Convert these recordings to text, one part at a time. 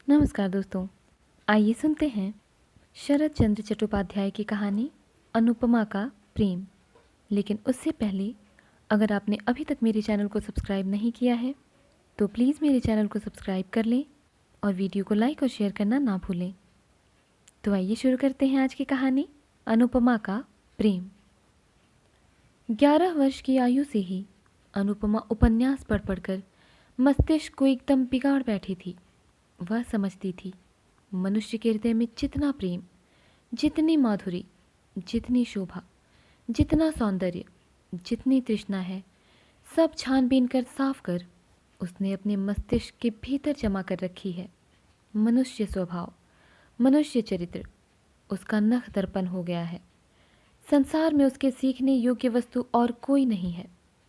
नमस्कार दोस्तों। आइए सुनते हैं शरत चंद्र चट्टोपाध्याय की कहानी अनुपमा का प्रेम। लेकिन उससे पहले, अगर आपने अभी तक मेरे चैनल को सब्सक्राइब नहीं किया है तो प्लीज़ मेरे चैनल को सब्सक्राइब कर लें और वीडियो को लाइक और शेयर करना ना भूलें। तो आइए शुरू करते हैं आज की कहानी अनुपमा का प्रेम। 11 वर्ष की आयु से ही अनुपमा उपन्यास पढ़ पढ़कर मस्तिष्क को एकदम बिगाड़ बैठी थी। वह समझती थी मनुष्य के हृदय में जितना प्रेम, जितनी माधुरी, जितनी शोभा, जितना सौंदर्य, जितनी तृष्णा है, सब छानबीन कर साफ कर उसने अपने मस्तिष्क के भीतर जमा कर रखी है। मनुष्य स्वभाव, मनुष्य चरित्र उसका नख दर्पण हो गया है। संसार में उसके सीखने योग्य वस्तु और कोई नहीं है।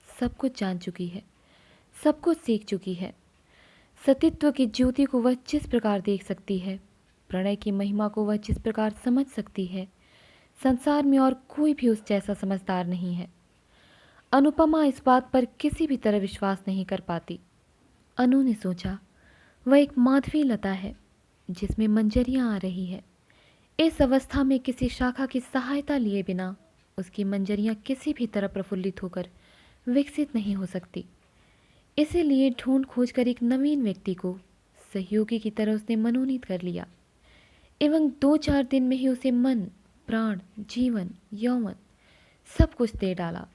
सब कुछ जान चुकी है, सब कुछ सीख चुकी है। सतीत्व की ज्योति को वह जिस प्रकार देख सकती है, प्रणय की महिमा को वह जिस प्रकार समझ सकती है, संसार में और कोई भी उस जैसा समझदार नहीं है। अनुपमा इस बात पर किसी भी तरह विश्वास नहीं कर पाती। अनु ने सोचा, वह एक माधवी लता है जिसमें मंजरियां आ रही है। इस अवस्था में किसी शाखा की सहायता लिए बिना उसकी मंजरियां किसी भी तरह प्रफुल्लित होकर विकसित नहीं हो सकती। इसीलिए ढूंढ खोज कर एक नवीन व्यक्ति को सहयोगी की तरह उसने मनोनीत कर लिया एवं 2-4 दिन में ही उसे मन, प्राण, जीवन, यौवन सब कुछ दे डाला।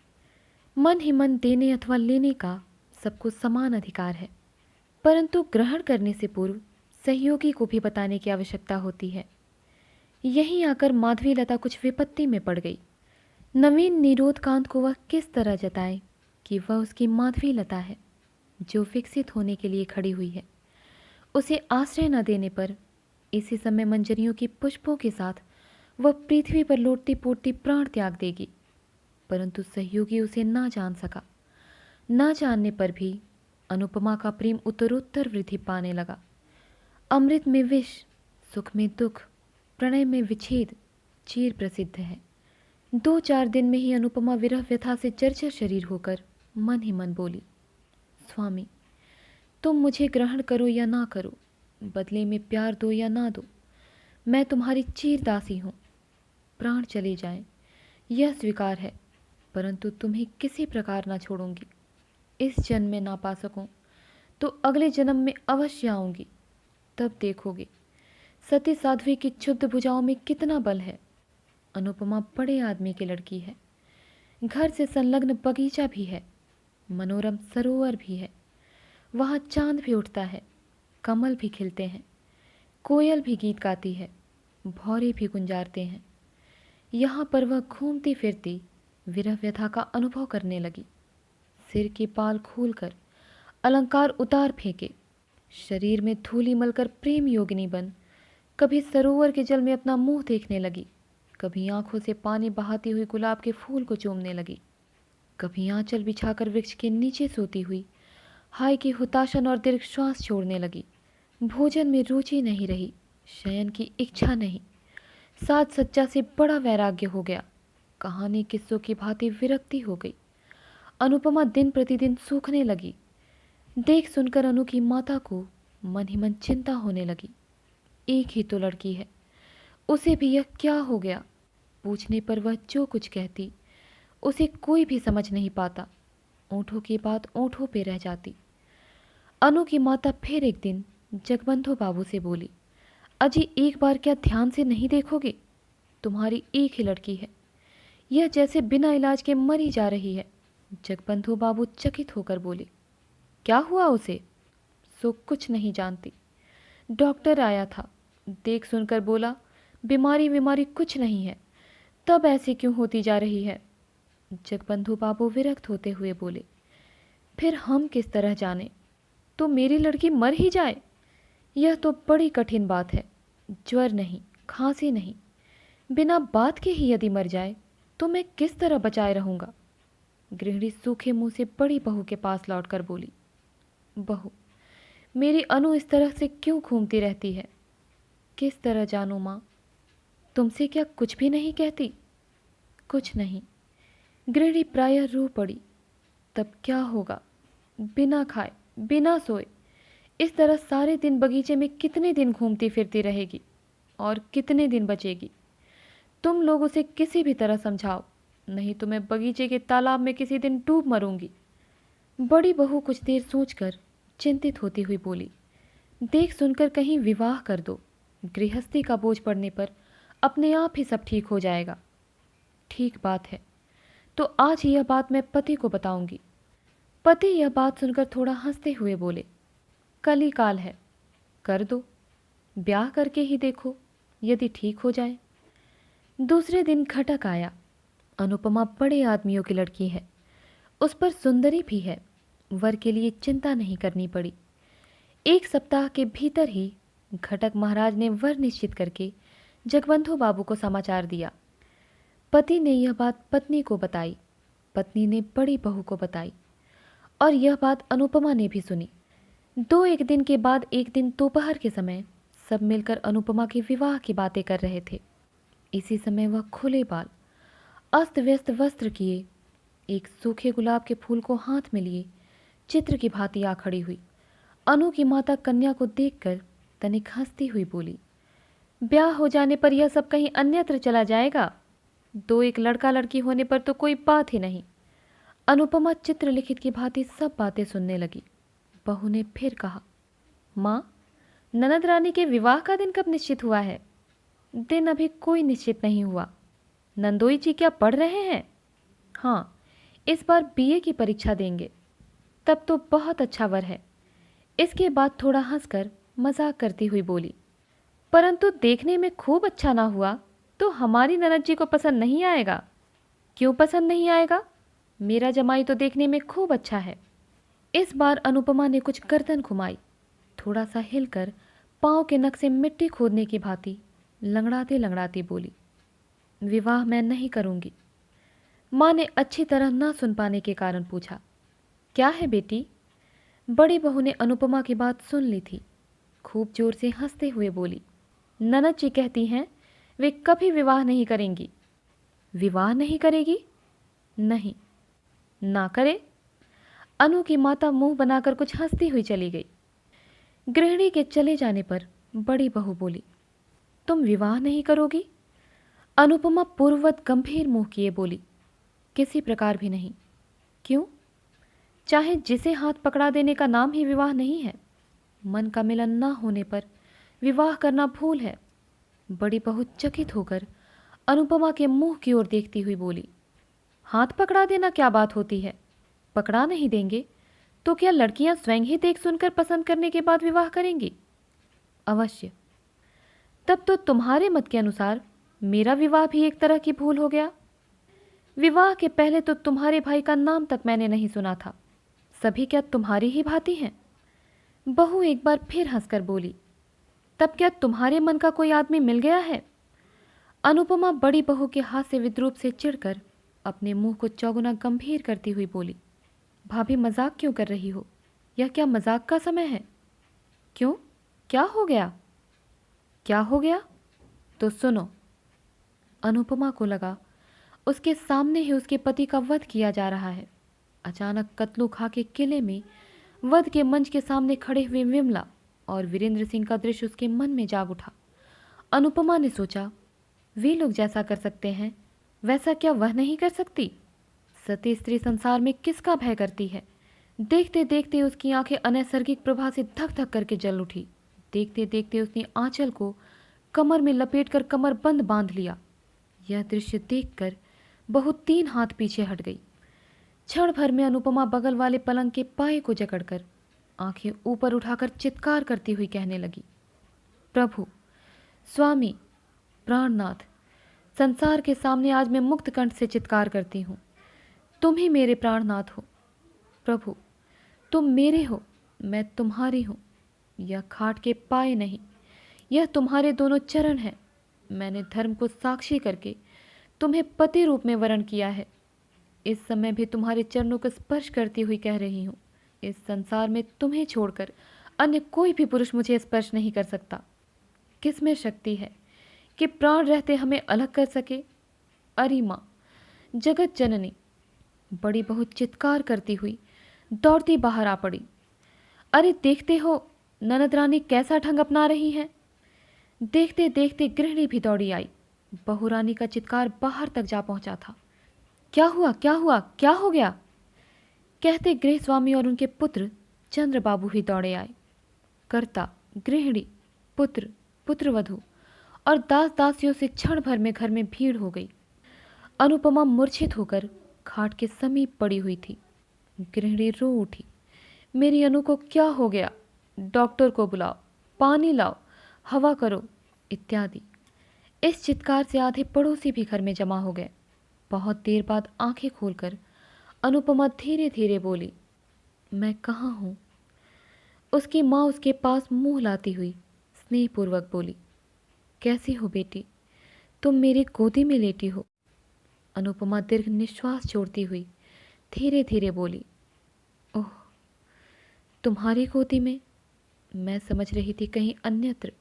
मन ही मन देने अथवा लेने का सबको समान अधिकार है, परंतु ग्रहण करने से पूर्व सहयोगी को भी बताने की आवश्यकता होती है। यहीं आकर माधवी लता कुछ विपत्ति में पड़ गई। नवीन निरोधकांत को वह किस तरह जताए कि वह उसकी माधवी लता है जो विकसित होने के लिए खड़ी हुई है। उसे आश्रय न देने पर इसी समय मंजरियों की पुष्पों के साथ वह पृथ्वी पर लौटती पोटती प्राण त्याग देगी। परंतु सहयोगी उसे ना जान सका। ना जानने पर भी अनुपमा का प्रेम उत्तरोत्तर वृद्धि पाने लगा। अमृत में विष, सुख में दुख, प्रणय में विच्छेद चिर प्रसिद्ध है। 2-4 दिन में ही अनुपमा विरह व्यथा से जर्जर शरीर होकर मन ही मन बोली, स्वामी, तुम मुझे ग्रहण करो या ना करो, बदले में प्यार दो या ना दो, मैं तुम्हारी चीर दासी हूँ। प्राण चले जाएं, यह स्वीकार है, परंतु तुम्हें किसी प्रकार ना छोड़ूंगी। इस जन्म में ना पा सकूं तो अगले जन्म में अवश्य आऊंगी। तब देखोगे सती साध्वी की क्षुब्ध भुजाओं में कितना बल है। अनुपमा बड़े आदमी की लड़की है। घर से संलग्न बगीचा भी है, मनोरम सरोवर भी है। वहाँ चांद भी उठता है, कमल भी खिलते हैं, कोयल भी गीत गाती है, भौरे भी गुंजारते हैं। यहाँ पर वह घूमती फिरती विरह व्यथा का अनुभव करने लगी। सिर के बाल खोलकर अलंकार उतार फेंके, शरीर में धूलि मलकर प्रेम योगिनी बन कभी सरोवर के जल में अपना मुंह देखने लगी, कभी आंखों से पानी बहाती हुई गुलाब के फूल को चूमने लगी, कभी आंचल बिछाकर वृक्ष के नीचे सोती हुई हाय की हुताशन और दीर्घ श्वास छोड़ने लगी। भोजन में रुचि नहीं रही, शयन की इच्छा नहीं। साज सज्जा से बड़ा वैराग्य हो गया। कहानी किस्सों की भांति विरक्ति हो गई। अनुपमा दिन प्रतिदिन सूखने लगी। देख सुनकर अनु की माता को मन ही मन चिंता होने लगी। एक ही तो लड़की है, उसे भी यह क्या हो गया। पूछने पर वह जो कुछ कहती उसे कोई भी समझ नहीं पाता। ओंठों की बात ओंठों पे रह जाती। अनु की माता फिर एक दिन जगबंधु बाबू से बोली, अजी एक बार क्या ध्यान से नहीं देखोगे? तुम्हारी एक ही लड़की है, यह जैसे बिना इलाज के मरी जा रही है। जगबंधु बाबू चकित होकर बोले, क्या हुआ उसे? सो कुछ नहीं जानती। डॉक्टर आया था, देख सुनकर बोला बीमारी बीमारी कुछ नहीं है, तब ऐसे क्यों होती जा रही है? जगबंधु बाबू विरक्त होते हुए बोले, फिर हम किस तरह जाने, तो मेरी लड़की मर ही जाए, यह तो बड़ी कठिन बात है। ज्वर नहीं, खांसी नहीं, बिना बात के ही यदि मर जाए तो मैं किस तरह बचाए रहूंगा। गृहिणी सूखे मुंह से बड़ी बहू के पास लौटकर बोली, बहू, मेरी अनु इस तरह से क्यों घूमती रहती है? किस तरह जानूं माँ? तुमसे क्या कुछ भी नहीं कहती? कुछ नहीं। गृहिणी प्रायः रो पड़ी। तब क्या होगा? बिना खाए बिना सोए इस तरह सारे दिन बगीचे में कितने दिन घूमती फिरती रहेगी और कितने दिन बचेगी? तुम लोग उसे किसी भी तरह समझाओ, नहीं तो मैं बगीचे के तालाब में किसी दिन डूब मरूंगी। बड़ी बहू कुछ देर सोचकर चिंतित होती हुई बोली, देख सुनकर कहीं विवाह कर दो। गृहस्थी का बोझ पड़ने पर अपने आप ही सब ठीक हो जाएगा। ठीक बात है, तो आज ही यह बात मैं पति को बताऊंगी। पति यह बात सुनकर थोड़ा हंसते हुए बोले, कल ही काल है, कर दो, ब्याह करके ही देखो, यदि ठीक हो जाए। दूसरे दिन घटक आया। अनुपमा बड़े आदमियों की लड़की है, उस पर सुंदरी भी है। वर के लिए चिंता नहीं करनी पड़ी। एक सप्ताह के भीतर ही घटक महाराज ने वर निश्चित करके जगबंधु बाबू को समाचार दिया। पति ने यह बात पत्नी को बताई, पत्नी ने बड़ी बहू को बताई, और यह बात अनुपमा ने भी सुनी। एक दिन के बाद एक दिन दोपहर के समय सब मिलकर अनुपमा के विवाह की बातें कर रहे थे। इसी समय वह खुले बाल, अस्त व्यस्त वस्त्र किए, एक सूखे गुलाब के फूल को हाथ में लिए चित्र की भांति आ खड़ी हुई। अनु की माता कन्या को देखकर तनिक हंसती हुई बोली, ब्याह हो जाने पर यह सब कहीं अन्यत्र चला जाएगा। एक लड़का लड़की होने पर तो कोई बात ही नहीं। अनुपमा चित्रलिखित की भांति सब बातें सुनने लगी। बहू ने फिर कहा, माँ, ननद रानी के विवाह का दिन कब निश्चित हुआ है? दिन अभी कोई निश्चित नहीं हुआ। नंदोई जी क्या पढ़ रहे हैं? हाँ, इस बार बीए की परीक्षा देंगे। तब तो बहुत अच्छा वर है। इसके बाद थोड़ा हंसकर मजाक करती हुई बोली, परंतु देखने में खूब अच्छा ना हुआ तो हमारी ननद जी को पसंद नहीं आएगा। क्यों पसंद नहीं आएगा? मेरा जमाई तो देखने में खूब अच्छा है। इस बार अनुपमा ने कुछ गर्दन घुमाई, थोड़ा सा हिलकर पांव के नख से मिट्टी खोदने की भांति लंगड़ाती लंगड़ाती बोली, विवाह मैं नहीं करूंगी। माँ ने अच्छी तरह न सुन पाने के कारण पूछा, क्या है बेटी? बड़ी बहू ने अनुपमा की बात सुन ली थी। खूब जोर से हंसते हुए बोली, ननद जी कहती हैं वे कभी विवाह नहीं करेंगी। विवाह नहीं करेगी? नहीं। ना करे? अनु की माता मुंह बनाकर कुछ हंसती हुई चली गई। गृहिणी के चले जाने पर बड़ी बहू बोली, तुम विवाह नहीं करोगी? अनुपमा पूर्ववत गंभीर मुंह किए बोली, किसी प्रकार भी नहीं। क्यों? चाहे जिसे हाथ पकड़ा देने का नाम ही विवाह नहीं है। मन का मिलन न होने पर विवाह करना भूल है। बड़ी बहू चकित होकर अनुपमा के मुंह की ओर देखती हुई बोली, हाथ पकड़ा देना क्या बात होती है? पकड़ा नहीं देंगे तो क्या लड़कियां स्वयं ही देख सुनकर पसंद करने के बाद विवाह करेंगी? अवश्य। तब तो तुम्हारे मत के अनुसार मेरा विवाह भी एक तरह की भूल हो गया। विवाह के पहले तो तुम्हारे भाई का नाम तक मैंने नहीं सुना था। सभी क्या तुम्हारी ही भांति हैं? बहू एक बार फिर हंसकर बोली, तब क्या तुम्हारे मन का कोई आदमी मिल गया है? अनुपमा बड़ी बहू के हाथ से विद्रूप से चिढ़कर अपने मुंह को चौगुना गंभीर करती हुई बोली, भाभी मजाक क्यों कर रही हो? यह क्या मजाक का समय है? क्यों, क्या हो गया? क्या हो गया? तो सुनो। अनुपमा को लगा उसके सामने ही उसके पति का वध किया जा रहा है। अचानक कतलू खा के किले में वध के मंच के सामने खड़े हुए विमला और वीरेंद्र सिंह का दृश्य उसके मन में जाग उठा। अनुपमा ने सोचा, वे लोग जैसा कर सकते हैं वैसा क्या वह नहीं कर सकती? सती स्त्री संसार में किसका भय करती है? देखते देखते उसकी आंखें अनैसर्गिक प्रभा से धक धक करके जल उठी। देखते देखते उसने आंचल को कमर में लपेटकर कमर बंद बांध लिया। यह दृश्य देखकर बहुत 3 हाथ पीछे हट गई। क्षण भर में अनुपमा बगल वाले पलंग के पाए को जकड़कर आंखें ऊपर उठाकर चित्कार करती हुई कहने लगी, प्रभु, स्वामी, प्राणनाथ, संसार के सामने आज मैं मुक्त कंठ से चित्कार करती हूँ। तुम ही मेरे प्राणनाथ हो। प्रभु, तुम मेरे हो, मैं तुम्हारी हूँ। यह खाट के पाए नहीं, यह तुम्हारे दोनों चरण हैं। मैंने धर्म को साक्षी करके तुम्हें पति रूप में वरण किया है। इस समय भी तुम्हारे चरणों को स्पर्श करती हुई कह रही हूँ, इस संसार में तुम्हें छोड़कर अन्य कोई भी पुरुष मुझे स्पर्श नहीं कर सकता। किसमें शक्ति है कि प्राण रहते हमें अलग कर सके? अरे माँ, जगत जननी। बड़ी बहू चित्कार करती हुई दौड़ती बाहर आ पड़ी। अरे देखते हो, ननद रानी कैसा ढंग अपना रही हैं। देखते देखते गृहिणी भी दौड़ी आई। बहू रानी का चित्कार बाहर तक जा पहुंचा था। क्या हुआ, क्या हुआ, क्या हो गया? कहते गृह स्वामी और उनके पुत्र चंद्रबाबू भी दौड़े आए। कर्ता, गृहिणी, पुत्र, पुत्रवधू और दास दासियों से क्षण भर में घर में भीड़ हो गई। अनुपमा मूर्छित होकर खाट के समीप पड़ी हुई थी। गृहिणी रो उठी, मेरी अनु को क्या हो गया? डॉक्टर को बुलाओ, पानी लाओ, हवा करो, इत्यादि। इस चित्कार से आधे पड़ोसी भी घर में जमा हो गए। बहुत देर बाद आंखें खोलकर अनुपमा धीरे धीरे बोली, मैं कहाँ हूँ? उसकी माँ उसके पास मुंह लाती हुई स्नेहपूर्वक बोली, कैसी हो बेटी? तुम मेरी गोदी में लेटी हो। अनुपमा दीर्घ निश्वास छोड़ती हुई धीरे धीरे बोली, ओह, तुम्हारी गोदी में? मैं समझ रही थी कहीं अन्यत्र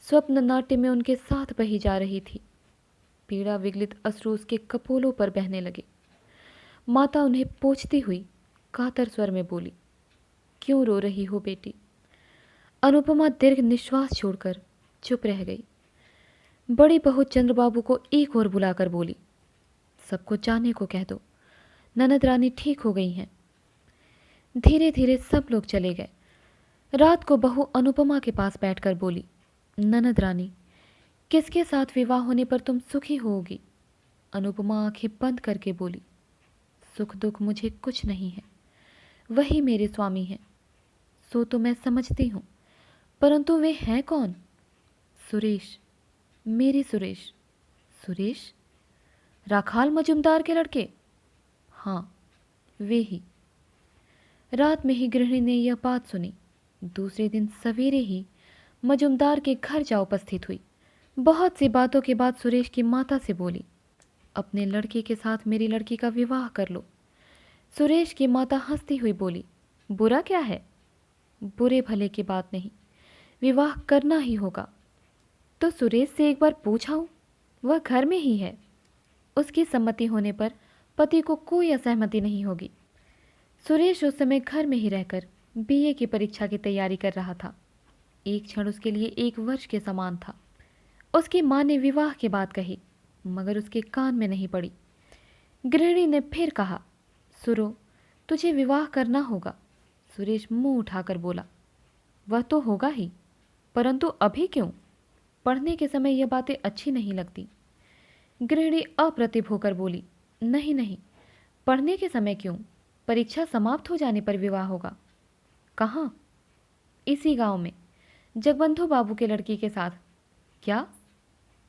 स्वप्न नाट्य में उनके साथ बही जा रही थी। पीड़ा विगलित अश्रु उसके कपोलों पर बहने लगे। माता उन्हें पोंछती हुई कातर स्वर में बोली, क्यों रो रही हो बेटी? अनुपमा दीर्घ निश्वास छोड़कर चुप रह गई। बड़ी बहू चंद्रबाबू को एक ओर बुलाकर बोली, सबको जाने को कह दो, ननद रानी ठीक हो गई हैं। धीरे धीरे सब लोग चले गए। रात को बहू अनुपमा के पास बैठकर बोली, ननद रानी, किसके साथ विवाह होने पर तुम सुखी होगी? अनुपमा आंखें बंद करके बोली, सुख दुख मुझे कुछ नहीं है, वही मेरे स्वामी हैं। सो तो मैं समझती हूँ, परंतु वे हैं कौन? सुरेश, मेरे सुरेश। सुरेश? राखाल मजुमदार के लड़के? हाँ, वे ही। रात में ही गृहिणी ने यह बात सुनी। दूसरे दिन सवेरे ही मजुमदार के घर जा उपस्थित हुई। बहुत सी बातों के बाद सुरेश की माता से बोली, अपने लड़के के साथ मेरी लड़की का विवाह कर लो। सुरेश की माता हंसती हुई बोली, बुरा क्या है? बुरे भले की बात नहीं, विवाह करना ही होगा। तो सुरेश से एक बार पूछाऊं, वह घर में ही है। उसकी सम्मति होने पर पति को कोई असहमति नहीं होगी। सुरेश उस समय घर में ही रहकर बीए की परीक्षा की तैयारी कर रहा था। एक क्षण उसके लिए 1 वर्ष के समान था। उसकी माँ ने विवाह की बात कही, मगर उसके कान में नहीं पड़ी। गृहिणी ने फिर कहा, सुरो, तुझे विवाह करना होगा। सुरेश मुंह उठाकर बोला, वह तो होगा ही, परंतु अभी क्यों? पढ़ने के समय यह बातें अच्छी नहीं लगती। गृहिणी अप्रतिभ होकर बोली, नहीं नहीं, पढ़ने के समय क्यों? परीक्षा समाप्त हो जाने पर विवाह होगा। कहाँ? इसी गांव में, जगबंधु बाबू के लड़की के साथ। क्या?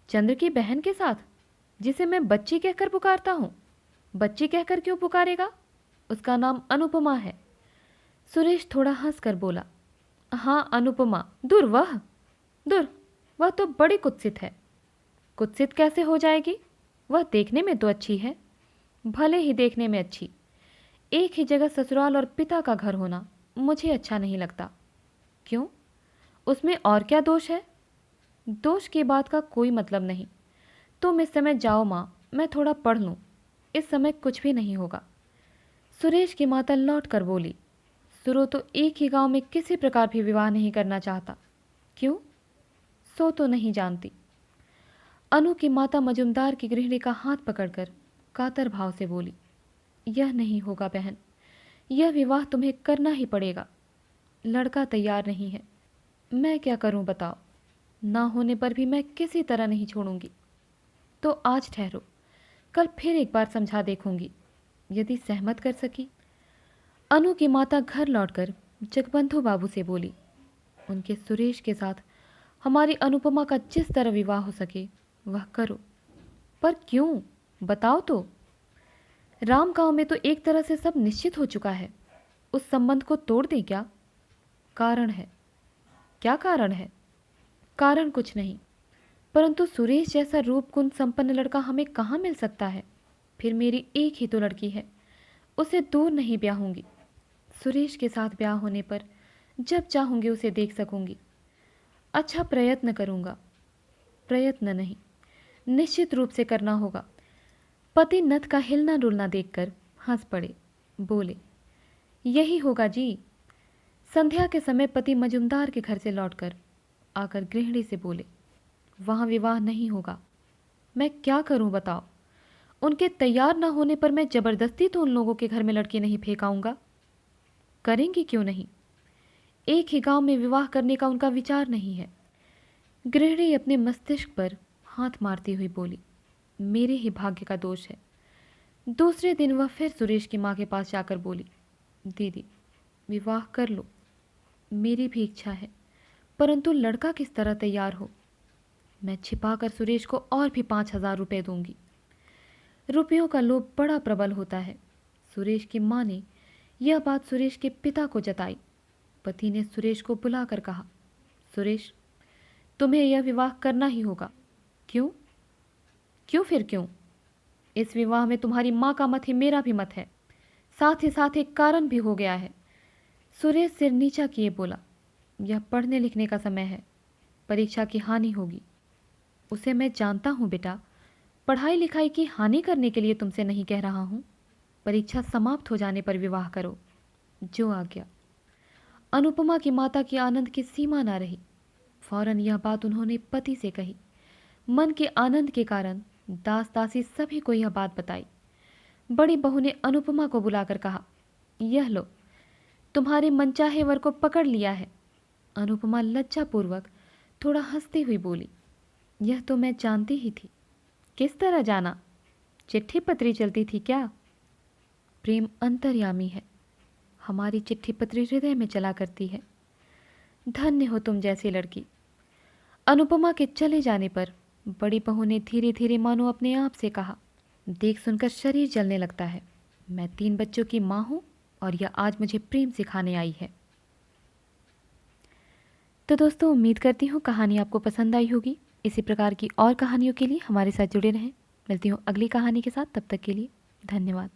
चंद्र की बहन के साथ, जिसे मैं बच्ची कहकर पुकारता हूँ? बच्ची कहकर क्यों पुकारेगा? उसका नाम अनुपमा है। सुरेश थोड़ा हंसकर बोला, हाँ अनुपमा। दूर वह तो बड़ी कुत्सित है। कुत्सित कैसे हो जाएगी? वह देखने में तो अच्छी है, भले ही देखने में अच्छी। एक ही जगह ससुराल और पिता का घर होना मुझे अच्छा नहीं लगता। क्यों? उसमें और क्या दोष है? दोष की बात का कोई मतलब नहीं। तुम इस समय जाओ माँ, मैं थोड़ा पढ़ लूँ। इस समय कुछ भी नहीं होगा। सुरेश की माता लौट कर बोली, सुरो तो एक ही गांव में किसी प्रकार भी विवाह नहीं करना चाहता। क्यों? सो तो नहीं जानती। अनु की माता मजुमदार की गृहिणी का हाथ पकड़कर कातर भाव से बोली, यह नहीं होगा बहन, यह विवाह तुम्हें करना ही पड़ेगा। लड़का तैयार नहीं है, मैं क्या करूं बताओ? ना होने पर भी मैं किसी तरह नहीं छोड़ूंगी। तो आज ठहरो, कल फिर एक बार समझा देखूंगी, यदि सहमत कर सकी। अनु की माता घर लौटकर जगबंधु बाबू से बोली, उनके सुरेश के साथ हमारी अनुपमा का जिस तरह विवाह हो सके वह करो। पर क्यों, बताओ तो। राम गांव में तो एक तरह से सब निश्चित हो चुका है, उस संबंध को तोड़ दें क्या? कारण है। क्या कारण है? कारण कुछ नहीं, परंतु सुरेश जैसा रूप गुण संपन्न लड़का हमें कहाँ मिल सकता है? फिर मेरी एक ही तो लड़की है, उसे दूर नहीं ब्याहूंगी। सुरेश के साथ ब्याह होने पर जब चाहूंगी उसे देख सकूंगी। अच्छा, प्रयत्न करूंगा। प्रयत्न नहीं, निश्चित रूप से करना होगा। पति नथ का हिलना डुलना देखकर हंस पड़े, बोले, यही होगा जी। संध्या के समय पति मजुमदार के घर से लौटकर आकर गृहिणी से बोले, वहाँ विवाह नहीं होगा। मैं क्या करूं बताओ। उनके तैयार न होने पर मैं जबरदस्ती तो उन लोगों के घर में लड़की नहीं फेंक आऊंगा। करेंगी क्यों नहीं? एक ही गांव में विवाह करने का उनका विचार नहीं है। गृहिणी अपने मस्तिष्क पर हाथ मारती हुई बोली, मेरे ही भाग्य का दोष है। दूसरे दिन वह फिर सुरेश की माँ के पास जाकर बोली, दीदी विवाह कर लो, मेरी भी इच्छा है, परंतु लड़का किस तरह तैयार हो। मैं छिपाकर सुरेश को और भी 5,000 रुपये दूंगी। रुपयों का लोभ बड़ा प्रबल होता है। सुरेश की माँ ने यह बात सुरेश के पिता को जताई। पति ने सुरेश को बुलाकर कहा, सुरेश तुम्हें यह विवाह करना ही होगा। क्यों? क्यों फिर क्यों? इस विवाह में तुम्हारी माँ का मत ही मेरा भी मत है। साथ ही साथ एक कारण भी हो गया है। सुरेश सिर नीचा किए बोला, यह पढ़ने लिखने का समय है, परीक्षा की हानि होगी। उसे मैं जानता हूँ बेटा, पढ़ाई लिखाई की हानि करने के लिए तुमसे नहीं कह रहा हूँ। परीक्षा समाप्त हो जाने पर विवाह करो, जो आज्ञा। अनुपमा की माता की आनंद की सीमा न रही। फौरन यह बात उन्होंने पति से कही। मन के आनंद के कारण दास दासी सभी को यह बात बताई। बड़ी बहू ने अनुपमा को बुलाकर कहा, यह लो, तुम्हारे मनचाहे वर को पकड़ लिया है। अनुपमा लज्जापूर्वक थोड़ा हंसती हुई बोली, यह तो मैं जानती ही थी। किस तरह जाना? चिट्ठी पत्री चलती थी क्या? प्रेम अंतर्यामी है, हमारी चिट्ठी पत्री हृदय में चला करती है। धन्य हो तुम जैसी लड़की। अनुपमा के चले जाने पर बड़ी बहू ने धीरे धीरे मानो अपने आप से कहा, देख सुनकर शरीर जलने लगता है। मैं 3 बच्चों की माँ हूँ और यह आज मुझे प्रेम सिखाने आई है। तो दोस्तों, उम्मीद करती हूँ कहानी आपको पसंद आई होगी। इसी प्रकार की और कहानियों के लिए हमारे साथ जुड़े रहें। मिलती हूँ अगली कहानी के साथ, तब तक के लिए धन्यवाद।